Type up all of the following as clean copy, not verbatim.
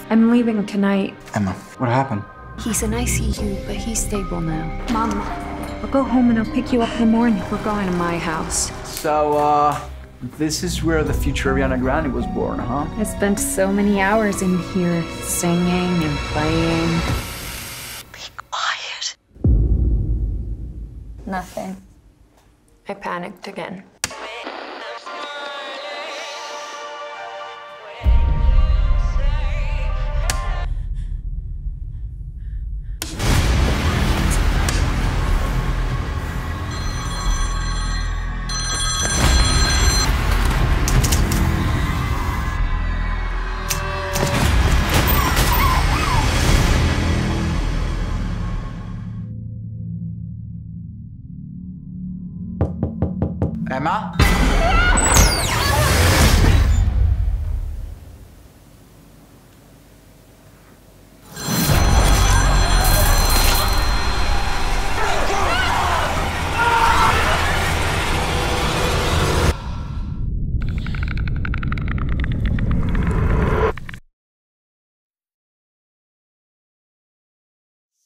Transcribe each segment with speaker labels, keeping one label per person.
Speaker 1: I'm leaving tonight.
Speaker 2: Emma, what happened?
Speaker 1: He's in ICU, but he's stable now. Mom, I'll go home and I'll pick you up in the morning. We're going to my house.
Speaker 2: So, this is where the future Ariana Grande was born, huh?
Speaker 1: I spent so many hours in here singing and playing.
Speaker 3: Be quiet.
Speaker 1: Nothing. I panicked again.
Speaker 2: Emma?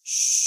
Speaker 3: Shh.